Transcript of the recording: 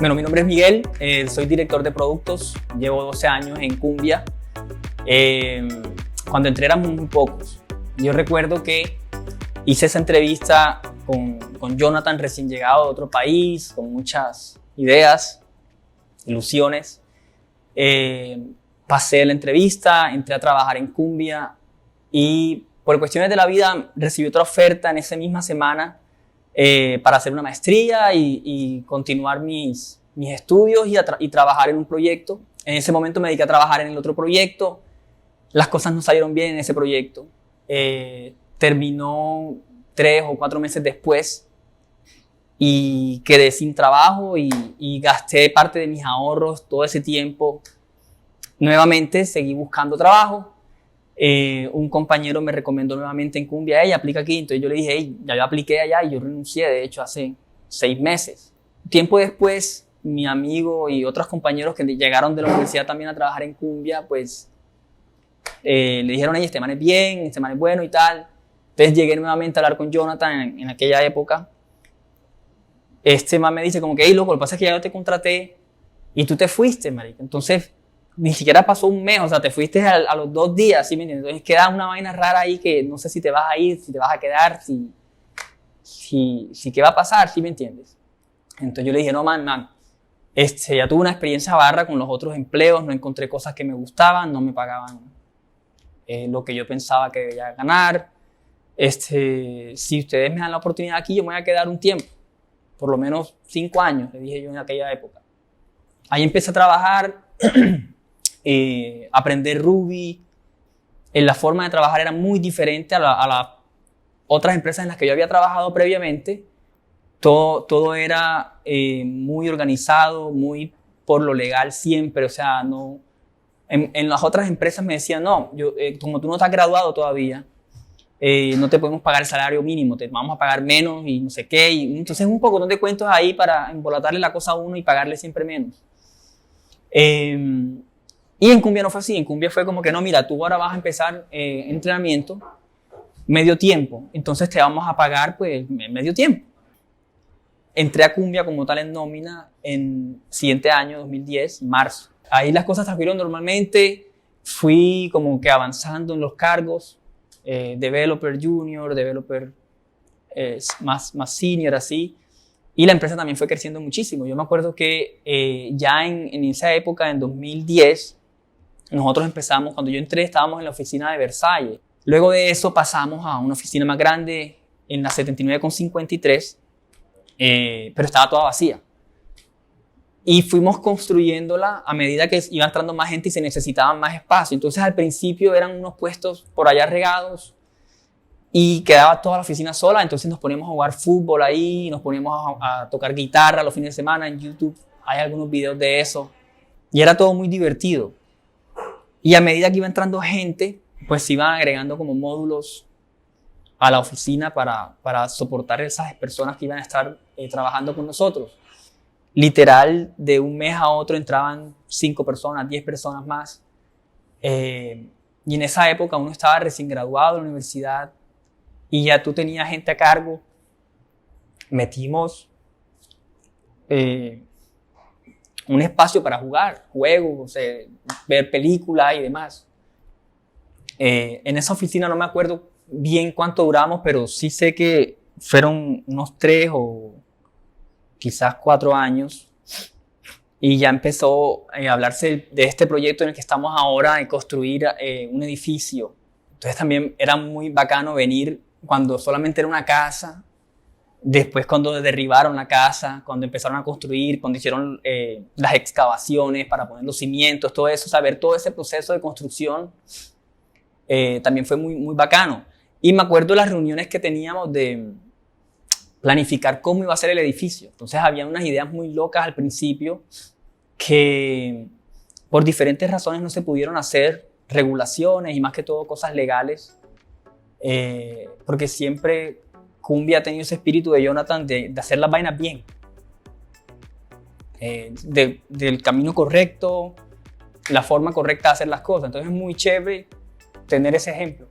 Bueno, mi nombre es Miguel, soy director de productos, llevo 12 años en Cumbia. Cuando entré éramos muy pocos. Yo recuerdo que hice esa entrevista con Jonathan, recién llegado de otro país, con muchas ideas, ilusiones. Pasé la entrevista, entré a trabajar en Cumbia y por cuestiones de la vida recibí otra oferta en esa misma semana para hacer una maestría y continuar mis estudios y trabajar en un proyecto. En ese momento me dediqué a trabajar en el otro proyecto. Las cosas no salieron bien en ese proyecto. Terminó 3 o 4 meses después y quedé sin trabajo y gasté parte de mis ahorros todo ese tiempo. Nuevamente seguí buscando trabajo. Un compañero me recomendó nuevamente en Cumbia, aplica aquí. Entonces yo le dije, ya yo apliqué allá y yo renuncié, de hecho, hace 6 meses. Tiempo después, mi amigo y otros compañeros que llegaron de la universidad también a trabajar en Cumbia, pues le dijeron, este man es bien, este man es bueno y tal. Entonces llegué nuevamente a hablar con Jonathan en aquella época. Este man me dice como que, loco, lo que pasa es que ya yo te contraté y tú te fuiste, marica. Entonces ni siquiera pasó un mes, o sea, te fuiste a los 2 días, ¿sí me entiendes? Entonces queda una vaina rara ahí que no sé si te vas a ir, si te vas a quedar, si qué va a pasar, ¿sí me entiendes? Entonces yo le dije, no, man, ya tuve una experiencia barra con los otros empleos, no encontré cosas que me gustaban, no me pagaban lo que yo pensaba que debía ganar. Si ustedes me dan la oportunidad aquí, yo me voy a quedar un tiempo, por lo menos 5 años, le dije yo en aquella época. Ahí empecé a trabajar, aprender Ruby. La forma de trabajar era muy diferente a las otras empresas en las que yo había trabajado previamente. Todo era muy organizado, muy por lo legal siempre, o sea, no. En las otras empresas me decían, no, como tú no estás graduado todavía, no te podemos pagar el salario mínimo, te vamos a pagar menos y no sé qué. Y entonces un poco de cuentos ahí para embolatarle la cosa a uno y pagarle siempre menos. Y en Cumbia no fue así, en Cumbia fue como que no, mira, tú ahora vas a empezar entrenamiento medio tiempo, entonces te vamos a pagar pues medio tiempo. Entré a Cumbia como tal en nómina en siguiente año, 2010, marzo. Ahí las cosas transcurrieron normalmente, fui como que avanzando en los cargos, developer junior, developer más senior, así. Y la empresa también fue creciendo muchísimo. Yo me acuerdo que ya en esa época, en 2010, nosotros empezamos, cuando yo entré, estábamos en la oficina de Versalles. Luego de eso pasamos a una oficina más grande en la 79 con 53, pero estaba toda vacía. Y fuimos construyéndola a medida que iba entrando más gente y se necesitaban más espacio. Entonces al principio eran unos puestos por allá regados y quedaba toda la oficina sola, entonces nos poníamos a jugar fútbol ahí, nos poníamos a tocar guitarra los fines de semana. En YouTube hay algunos videos de eso y era todo muy divertido. Y a medida que iba entrando gente, pues se iban agregando como módulos a la oficina para soportar a esas personas que iban a estar trabajando con nosotros. Literal, de un mes a otro entraban 5 personas, 10 personas más. Y en esa época uno estaba recién graduado de la universidad y ya tú tenías gente a cargo. Metimos un espacio para jugar, juegos, o sea, ver películas y demás. En esa oficina no me acuerdo bien cuánto duramos, pero sí sé que fueron unos 3 o quizás 4 años. Y ya empezó a hablarse de este proyecto en el que estamos ahora, de construir un edificio. Entonces también era muy bacano venir cuando solamente era una casa, después cuando derribaron la casa, cuando empezaron a construir, cuando hicieron las excavaciones para poner los cimientos, todo eso, saber todo ese proceso de construcción también fue muy, muy bacano. Y me acuerdo de las reuniones que teníamos de planificar cómo iba a ser el edificio. Entonces había unas ideas muy locas al principio que por diferentes razones no se pudieron hacer, regulaciones y más que todo cosas legales, porque siempre Cumbia ha tenido ese espíritu de Jonathan de hacer las vainas bien, del camino correcto, la forma correcta de hacer las cosas. Entonces es muy chévere tener ese ejemplo.